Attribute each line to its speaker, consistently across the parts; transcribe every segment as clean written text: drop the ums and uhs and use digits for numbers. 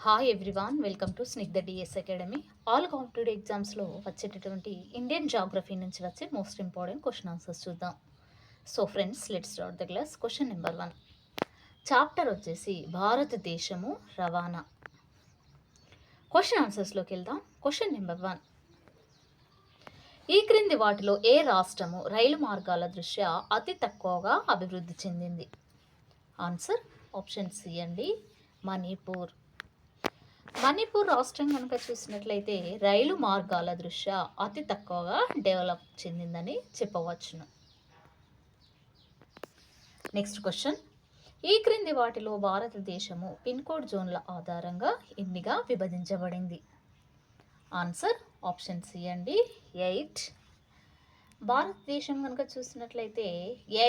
Speaker 1: Hi everyone, welcome to Snigdha DS academy. All competitive ఎగ్జామ్స్లో వచ్చేటటువంటి Indian geography నుంచి వచ్చే మోస్ట్ ఇంపార్టెంట్ క్వశ్చన్ ఆన్సర్స్ చూద్దాం. So friends, let's start the class. Question number 1 chapter వచ్చేసి భారతదేశము రవాణా. క్వశ్చన్ ఆన్సర్స్లోకి వెళ్దాం. క్వశ్చన్ నెంబర్ 1, ఈ క్రింది వాటిలో ఏ రాష్ట్రము రైలు మార్గాల దృష్ట్యా అతి తక్కువగా అభివృద్ధి చెందింది? ఆన్సర్ ఆప్షన్ సి అండి, మణిపూర్. మణిపూర్ రాష్ట్రం కనుక చూసినట్లయితే రైలు మార్గాల దృష్ట్యా అతి తక్కువగా డెవలప్ చెందిందని చెప్పవచ్చును. నెక్స్ట్ క్వశ్చన్, ఈ క్రింది వాటిలో భారతదేశము పిన్ కోడ్ జోన్ల ఆధారంగా ఎన్నిగా విభజించబడింది? ఆన్సర్ ఆప్షన్ సి అండి, 8. భారతదేశం కనుక చూసినట్లయితే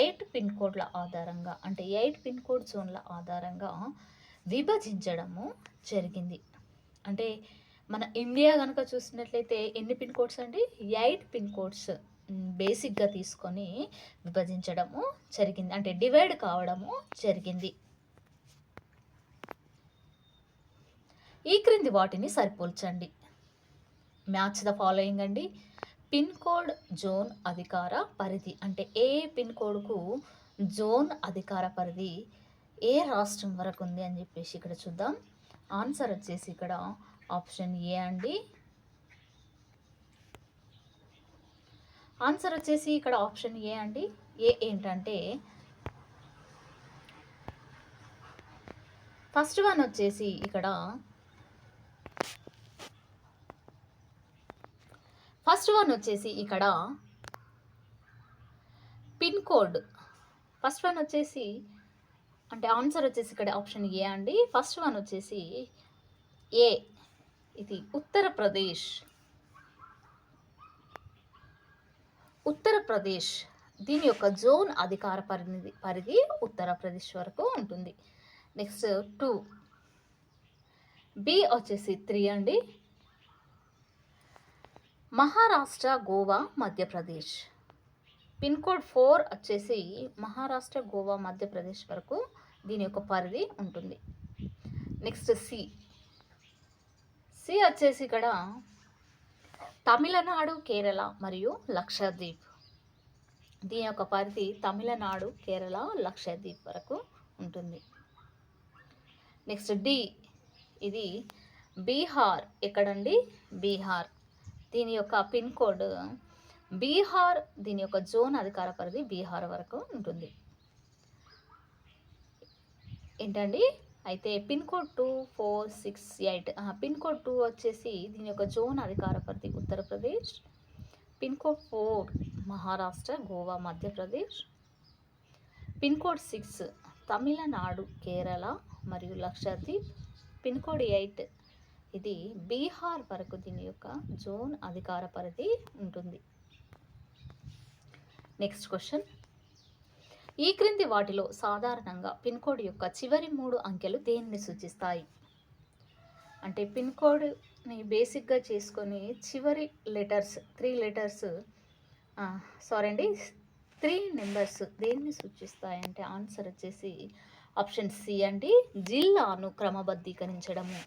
Speaker 1: 8 పిన్ కోడ్ల ఆధారంగా, అంటే 8 పిన్ కోడ్ జోన్ల ఆధారంగా విభజించడము జరిగింది. అంటే మన ఇండియా కనుక చూసినట్లయితే ఎన్ని పిన్ కోడ్స్ అండి? 8 పిన్ కోడ్స్ బేసిక్గా తీసుకొని విభజించడము జరిగింది, అంటే డివైడ్ కావడము జరిగింది. ఈ క్రింది వాటిని సరిపోల్చండి. మ్యాచ్ ద ఫాలోయింగ్ అండి. పిన్ కోడ్ జోన్ అధికార పరిధి, అంటే ఏ పిన్ కోడ్కు జోన్ అధికార పరిధి ఏ రాష్ట్రం వరకు ఉంది అని చెప్పేసి ఇక్కడ చూద్దాం. ఆన్సర్ వచ్చేసి ఇక్కడ ఆప్షన్ ఏ అండి. ఆన్సర్ వచ్చేసి ఇక్కడ ఆప్షన్ ఏ అండి. ఏ ఏంటంటే ఫస్ట్ వన్ వచ్చేసి ఇక్కడ పిన్ కోడ్ ఫస్ట్ వన్ వచ్చేసి, అంటే ఆన్సర్ వచ్చేసి ఇక్కడ ఆప్షన్ ఏ అండి. ఫస్ట్ వన్ వచ్చేసి ఏ, ఇది ఉత్తరప్రదేశ్. దీని యొక్క జోన్ అధికార పరిధి ఉత్తరప్రదేశ్ వరకు ఉంటుంది. నెక్స్ట్ 2, బి వచ్చేసి 3 అండి, మహారాష్ట్ర, గోవా, మధ్యప్రదేశ్. పిన్ కోడ్ 4 వచ్చేసి మహారాష్ట్ర, గోవా, మధ్యప్రదేశ్ వరకు దీని యొక్క పరిధి ఉంటుంది. నెక్స్ట్ సి వచ్చేసి ఇక్కడ తమిళనాడు, కేరళ మరియు లక్షద్వీప్. దీని యొక్క పరిధి తమిళనాడు, కేరళ, లక్షద్వీప్ వరకు ఉంటుంది. నెక్స్ట్ డి, ఇది బీహార్. ఎక్కడండి? బీహార్. దీని యొక్క పిన్ కోడ్ బీహార్, దీని యొక్క జోన్ అధికార పరిధి బీహార్ వరకు ఉంటుంది. ఏంటండి? అయితే పిన్ కోడ్ 2, 4, 6, 8. పిన్ కోడ్ 2 వచ్చేసి దీని యొక్క జోన్ అధికార పరిధి Uttar Pradesh. Pin code 4 Maharashtra, Goa, Madhya Pradesh. Pin code 6 Tamil Nadu, Kerala మరియు లక్షద్వీప్. పిన్ కోడ్ 8 ఇది బీహార్ వరకు దీని యొక్క జోన్ అధికార పరిధి ఉంటుంది. నెక్స్ట్ క్వశ్చన్, ఈ క్రింది వాటిలో సాధారణంగా పిన్ కోడ్ యొక్క చివరి 3 అంకెలు దేనిని సూచిస్తాయి? అంటే పిన్ కోడ్ని బేసిక్గా చేసుకొని చివరి లెటర్స్ 3 నెంబర్స్ దేన్ని సూచిస్తాయి అంటే ఆన్సర్ వచ్చేసి ఆప్షన్ సి అండి, జిల్లాను క్రమబద్ధీకరించడము.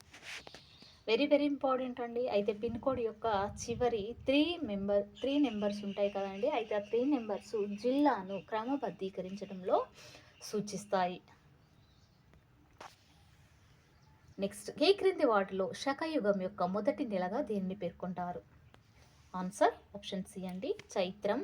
Speaker 1: వెరీ వెరీ ఇంపార్టెంట్ అండి. అయితే పిన్ కోడ్ యొక్క చివరి 3 నెంబర్స్ ఉంటాయి కదండి, అయితే ఆ 3 నెంబర్స్ జిల్లాను క్రమబద్ధీకరించడంలో సూచిస్తాయి. నెక్స్ట్, ఈ క్రింది వాటిలో శకయుగం యొక్క మొదటి నెలగా దేనిని పేర్కొంటారు? ఆన్సర్ ఆప్షన్ సి అండి, చైత్రం.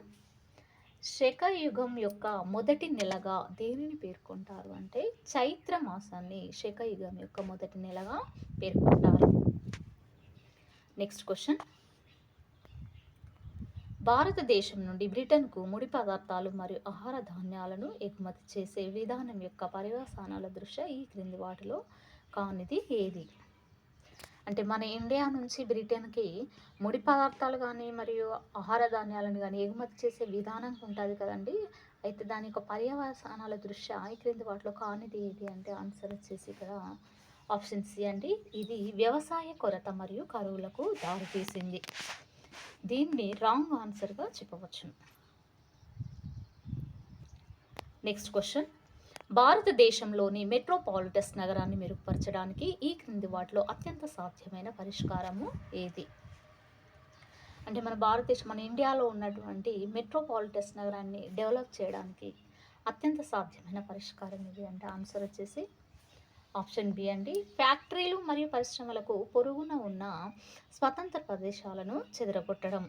Speaker 1: శకయుగం యొక్క మొదటి నెలగా దేనిని పేర్కొంటారు అంటే చైత్ర మాసాన్ని శకయుగం యొక్క మొదటి నెలగా పేర్కొంటారు. నెక్స్ట్ క్వశ్చన్, భారతదేశం నుండి బ్రిటన్కు ముడి పదార్థాలు మరియు ఆహార ధాన్యాలను ఎగుమతి చేసే విధానం యొక్క పర్యవసానాల దృష్ట్యా ఈ క్రింది వాటిలో కానిది ఏది? అంటే మన ఇండియా నుంచి బ్రిటన్కి ముడి పదార్థాలు కానీ మరియు ఆహార ధాన్యాలను కానీ ఎగుమతి చేసే విధానం ఉంటుంది కదండి, అయితే దాని యొక్క పర్యవసానాల దృష్ట్యా ఈ క్రింది వాటిలో కానిది ఏది అంటే ఆన్సర్ వచ్చేసి ఇక్కడ ఆప్షన్ సి అండి, ఇది వ్యవసాయ కొరత మరియు కరువులకు దారితీసింది. దీన్ని రాంగ్ ఆన్సర్గా చెప్పవచ్చు. నెక్స్ట్ క్వశ్చన్, భారతదేశంలోని మెట్రోపాలిటస్ నగరాన్ని మెరుగుపరచడానికి ఈ క్రింది వాటిలో అత్యంత సాధ్యమైన పరిష్కారము ఏది? అంటే మన ఇండియాలో ఉన్నటువంటి మెట్రోపాలిటస్ నగరాన్ని డెవలప్ చేయడానికి అత్యంత సాధ్యమైన పరిష్కారం ఇది అంటే ఆన్సర్ వచ్చేసి ఆప్షన్ బి అండి. ఫ్యాక్టరీలు మరియు పరిశ్రమలకు పొరుగున ఉన్న స్వతంత్ర ప్రదేశాలను చెదరగొట్టడం.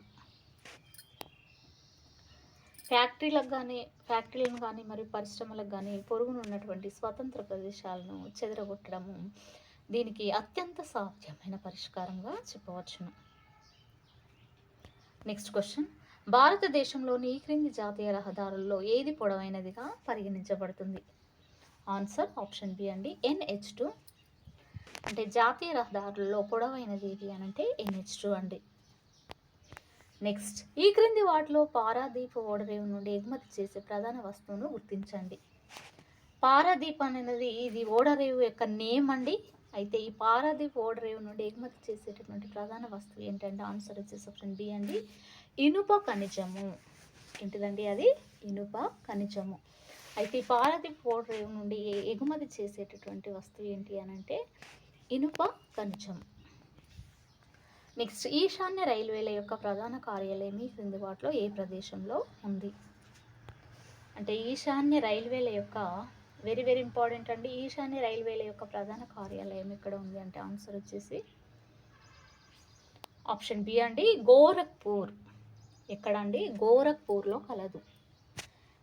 Speaker 1: ఫ్యాక్టరీలను కానీ మరియు పరిశ్రమలకు కానీ పొరుగున ఉన్నటువంటి స్వతంత్ర ప్రదేశాలను చెదరగొట్టడము దీనికి అత్యంత సాధ్యమైన పరిష్కారంగా చెప్పవచ్చును. నెక్స్ట్ క్వశ్చన్, భారతదేశంలోని ఈ క్రింది జాతీయ రహదారుల్లో ఏది పొడవైనదిగా పరిగణించబడుతుంది? ఆన్సర్ ఆప్షన్ బి అండి, NH2. అంటే జాతీయ రహదారుల్లో పొడవైనది ఏది అని అంటే NH2 అండి. నెక్స్ట్, ఈ క్రింది వాటిలో పారాదీప్ ఓడరేవు నుండి ఎగుమతి చేసే ప్రధాన వస్తువును గుర్తించండి. పారాదీప్ అనేది ఇది ఓడరేవు యొక్క నేమ్ అండి. అయితే ఈ పారాదీప్ ఓడరేవు నుండి ఎగుమతి చేసేటటువంటి ప్రధాన వస్తువు ఏంటంటే ఆన్సర్ వచ్చేసి ఆప్షన్ బి అండి, ఇనుప ఖనిజము. ఏంటిదండి అది? ఇనుప ఖనిజము. అయితే ఈ పారాదీప్ ఓడరేవు నుండి ఎగుమతి చేసేటటువంటి వస్తువు ఏంటి అని అంటే ఇనుప ఖనిజం. నెక్స్ట్, ఈశాన్య రైల్వేల యొక్క ప్రధాన కార్యాలయం ఈ క్రింది వాటిలో ఏ ప్రదేశంలో ఉంది? అంటే ఈశాన్య రైల్వేల యొక్క వెరీ వెరీ ఇంపార్టెంట్ అండి. ఈశాన్య రైల్వేల యొక్క ప్రధాన కార్యాలయం ఎక్కడ ఉంది అంటే ఆన్సర్ వచ్చేసి ఆప్షన్ బి అండి, గోరఖ్పూర్. ఎక్కడ అండి? గోరఖ్పూర్లో కలదు.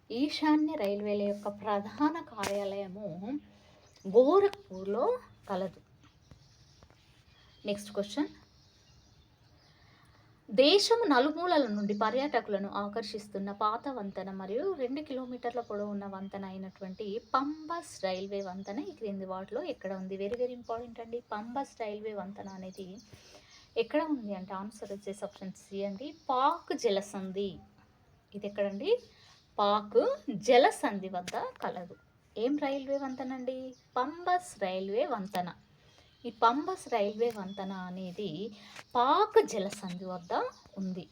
Speaker 1: ఈశాన్య రైల్వేల యొక్క ప్రధాన కార్యాలయము గోరఖ్పూర్లో కలదు. నెక్స్ట్ క్వశ్చన్, దేశము నలుమూలల నుండి పర్యాటకులను ఆకర్షిస్తున్న పాత వంతెన మరియు 2 కిలోమీటర్ల పొడవున్న వంతెన అయినటువంటి పంబస్ రైల్వే వంతెన ఈ క్రింది వాటిలో ఎక్కడ ఉంది? వెరీ వెరీ ఇంపార్టెంట్ అండి. పంబస్ రైల్వే వంతెన అనేది ఎక్కడ ఉంది అంటే ఆన్సర్ వచ్చేసి ఆప్షన్ సి అండి, పాక్ జలసంధి. ఇది ఎక్కడండి? పాక్ జలసంధి వద్ద కలదు. ఏం రైల్వే వంతెన అండి? పంబస్ రైల్వే వంతెన. ఈ పంబస్ రైల్వే వంతెన అనేది పాక్ జలసంధి వద్ద ఉంది.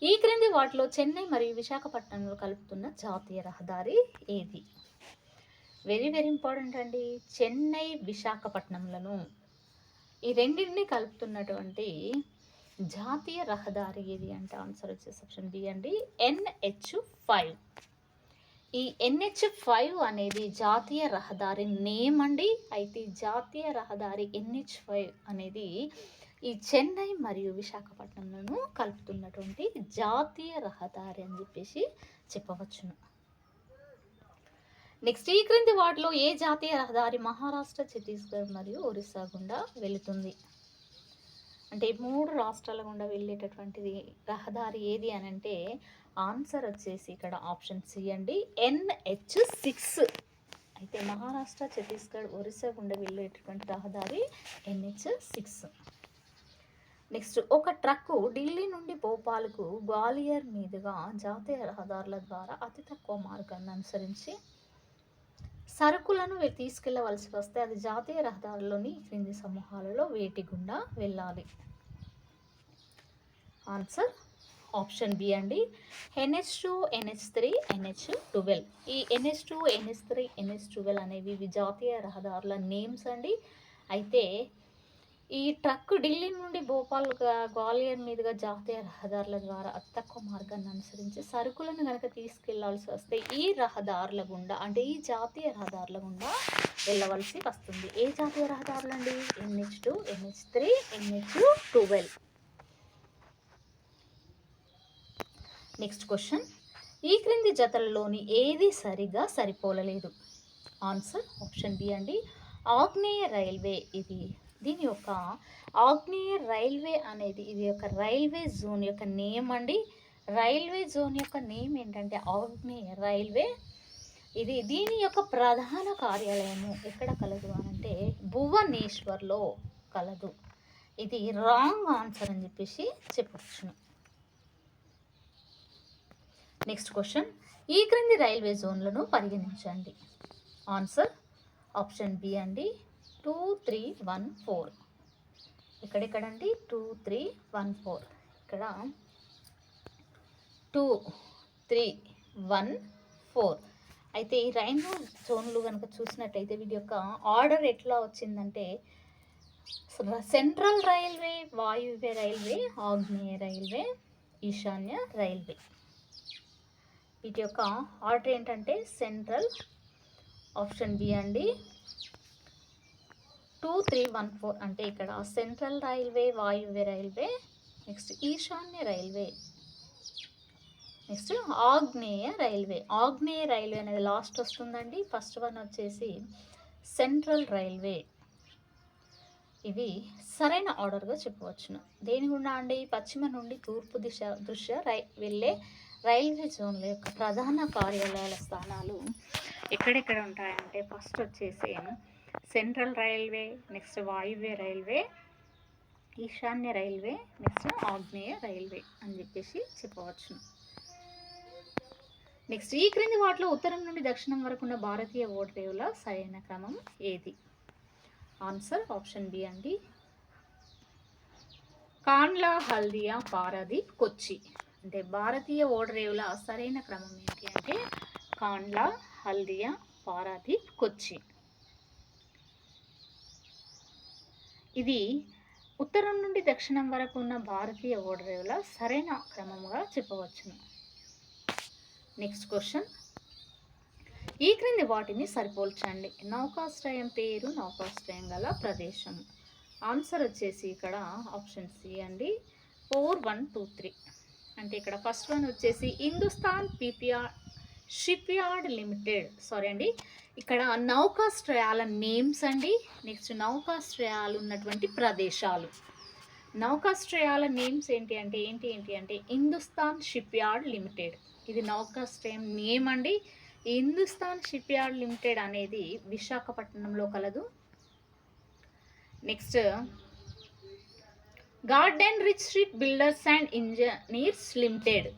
Speaker 1: ఈ క్రింది వాటిలో చెన్నై మరియు విశాఖపట్నంలో కలుపుతున్న జాతీయ రహదారి ఏది? వెరీ వెరీ ఇంపార్టెంట్ అండి. చెన్నై విశాఖపట్నంలను ఈ రెండింటిని కలుపుతున్నటువంటి జాతీయ రహదారి ఏది అంటే ఆన్సర్ వచ్చేసి ఆప్షన్ బి అండి, NH5. ఈ NH5 అనేది జాతీయ రహదారి నేమ్ అండి. అయితే జాతీయ రహదారి NH5 అనేది ఈ చెన్నై మరియు విశాఖపట్నంలను కలుపుతున్నటువంటి జాతీయ రహదారి అని చెప్పేసి చెప్పవచ్చును. నెక్స్ట్, ఈ క్రింది వాటిలో ఏ జాతీయ రహదారి మహారాష్ట్ర, ఛత్తీస్గఢ్ మరియు ఒరిస్సా గుండా వెళుతుంది? అంటే ఈ 3 రాష్ట్రాల గుండా వెళ్ళేటటువంటిది రహదారి ఏది అని అంటే ఆన్సర్ వచ్చేసి ఇక్కడ ఆప్షన్ సి అండి, NH6. అయితే మహారాష్ట్ర, ఛత్తీస్గఢ్, ఒరిస్సా గుండా వెళ్ళేటటువంటి రహదారి NH6. నెక్స్ట్, ఒక ట్రక్కు ఢిల్లీ నుండి భోపాల్కు గ్వాలియర్ మీదుగా జాతీయ రహదారుల ద్వారా అతి తక్కువ మార్గాన్ని అనుసరించి సరుకులను తీసుకెళ్లవలసి వస్తే అది జాతీయ రహదారుల్లోని క్రింది సమూహాలలో వేటి గుండా వెళ్ళాలి? ఆన్సర్ ఆప్షన్ బి అండి, NH2, NH3, NH12. ఈ NH2, NH3, NH12 అనేవి ఇవి జాతీయ రహదారుల నేమ్స్ అండి. అయితే ఈ ట్రక్ ఢిల్లీ నుండి భోపాల్ గ్వాలియర్ మీదుగా జాతీయ రహదారుల ద్వారా అతి తక్కువ మార్గాన్ని అనుసరించి సరుకులను కనుక తీసుకెళ్లాల్సి వస్తే ఈ రహదారుల గుండా అంటే ఈ జాతీయ రహదారుల గుండా వెళ్ళవలసి వస్తుంది. ఏ జాతీయ రహదారులు అండి? NH2, NH3, NH12. Next question, ఈ క్రింది జతలలోని ఏది సరిగా సరిపోలలేదు? ఆన్సర్ ఆప్షన్ బి అండి, ఆగ్నేయ రైల్వే. దీని యొక్క ఆగ్నేయ రైల్వే అనేది ఇది యొక్క రైల్వే జోన్ యొక్క నేమ్ అండి. రైల్వే జోన్ యొక్క నేమ్ ఏంటంటే ఆగ్నేయ రైల్వే. దీని యొక్క ప్రధాన కార్యాలయము ఎక్కడ కలదు అనంటే భువనేశ్వర్లో కలదు. ఇది రాంగ్ ఆన్సర్ అని చెప్పేసి చెప్పవచ్చును. నెక్స్ట్ క్వశ్చన్, ఈ క్రింది రైల్వే జోన్లను పరిగణించండి. ఆన్సర్ ఆప్షన్ బి అండి, 2, 3, 1, 4. ఎక్కడెక్కడండి? 2, 3, 1, 4. ఇక్కడ 2, 3, 1, 4. అయితే ఈ రైల్వే జోన్లు కనుక చూసినట్టయితే వీటి యొక్క ఆర్డర్ ఎట్లా వచ్చిందంటే సెంట్రల్ రైల్వే, వాయువ్య రైల్వే, ఆగ్నేయ రైల్వే, ఈశాన్య రైల్వే. వీటి యొక్క ఆర్డర్ ఏంటంటే సెంట్రల్, ఆప్షన్ బి అండి 2, 3, 1, 4 అంటే ఇక్కడ సెంట్రల్ రైల్వే, వాయువ్య రైల్వే, నెక్స్ట్ ఈశాన్య రైల్వే, నెక్స్ట్ ఆగ్నేయ రైల్వే. ఆగ్నేయ రైల్వే అనేది లాస్ట్ వస్తుందండి. ఫస్ట్ వన్ వచ్చేసి సెంట్రల్ రైల్వే. ఇవి సరైన ఆర్డర్గా చెప్పవచ్చును. దేని గుండా అండి? పశ్చిమ నుండి తూర్పు దృష్ట్యా వెళ్ళే రైల్వే జోన్ల యొక్క ప్రధాన కార్యాలయాల స్థానాలు ఎక్కడెక్కడ ఉంటాయంటే ఫస్ట్ వచ్చేసి సెంట్రల్ రైల్వే, నెక్స్ట్ వాయువ్య రైల్వే, ఈశాన్య రైల్వే, నెక్స్ట్ ఆగ్నేయ రైల్వే అని చెప్పేసి చెప్పవచ్చును. నెక్స్ట్ ఈ క్రింది వాటిలో ఉత్తరం నుండి దక్షిణం వరకు ఉన్న భారతీయ ఓడరేవుల సరైన క్రమం ఏది? ఆన్సర్ ఆప్షన్ బి అండి కాండ్లా, హల్దియా, పారాదీప్, కొచ్చి. అంటే భారతీయ ఓడరేవుల సరైన క్రమం ఏంటి అంటే కాండ్లా, హల్దియా, పారాదీప్, కొచ్చి. ఇది ఉత్తరం నుండి దక్షిణం వరకు ఉన్న భారతీయ ఓడరేవుల సరైన క్రమంగా చెప్పవచ్చును. నెక్స్ట్ క్వశ్చన్, ఈ క్రింది వాటిని సరిపోల్చండి. నౌకాశ్రయం పేరు, నౌకాశ్రయం గల ప్రదేశం. ఆన్సర్ వచ్చేసి ఇక్కడ ఆప్షన్ సి అండి 4, 1, 2, 3. అంటే ఇక్కడ ఫస్ట్ వన్ వచ్చేసి Hindustan ship yard limited. Sorry అండి, ఇక్కడ నౌకాశ్రయాల నేమ్స్ అండి. నెక్స్ట్ నౌకాశ్రయాలు ఉన్నటువంటి ప్రదేశాలు. నౌకాశ్రయాల నేమ్స్ ఏంటి అంటే హిందుస్థాన్ షిప్ యార్డ్ లిమిటెడ్. ఇది నౌకాశ్రయం నేమ్ అండి. హిందుస్థాన్ షిప్ యార్డ్ లిమిటెడ్ అనేది విశాఖపట్నంలో కలదు. Next Garden Reach Shipbuilders and Engineers Limited.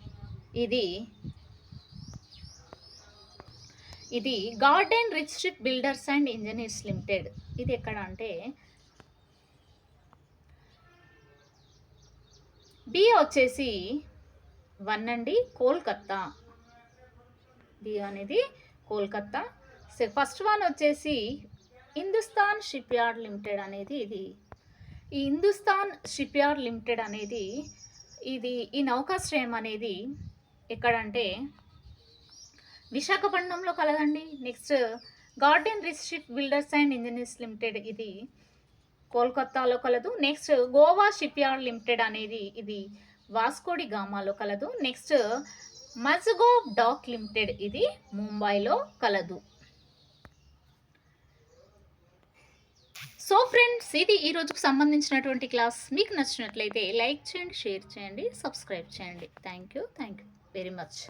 Speaker 1: ఇది Garden Reach Shipbuilders and Engineers Limited. ఇది ఎక్కడ అంటే బి వచ్చేసి 1 అండి కోల్కత్తా. బి అనేది కోల్కత్తా. ఫస్ట్ వన్ వచ్చేసి హిందుస్థాన్ షిప్ యార్డ్ లిమిటెడ్ అనేది ఇది. ఈ హిందుస్థాన్ షిప్ యార్డ్ లిమిటెడ్ అనేది ఈ నౌకాశ్రయం అనేది ఎక్కడంటే విశాఖపట్నంలో కలదండి. Next Garden Reach Shipbuilders and Engineers Limited ఇది కోల్కత్తాలో కలదు. Next Goa Shipyard Limited అనేది ఇది వాస్కోడి గామాలో కలదు. నెక్స్ట్ మజ్గావ్ డాక్ లిమిటెడ్ ఇది ముంబైలో కలదు. సో ఫ్రెండ్స్, ఇది ఈ రోజుకు సంబంధించినటువంటి క్లాస్. మీకు నచ్చినట్లయితే లైక్ చేయండి, షేర్ చేయండి, సబ్స్క్రైబ్ చేయండి. Thank you very much.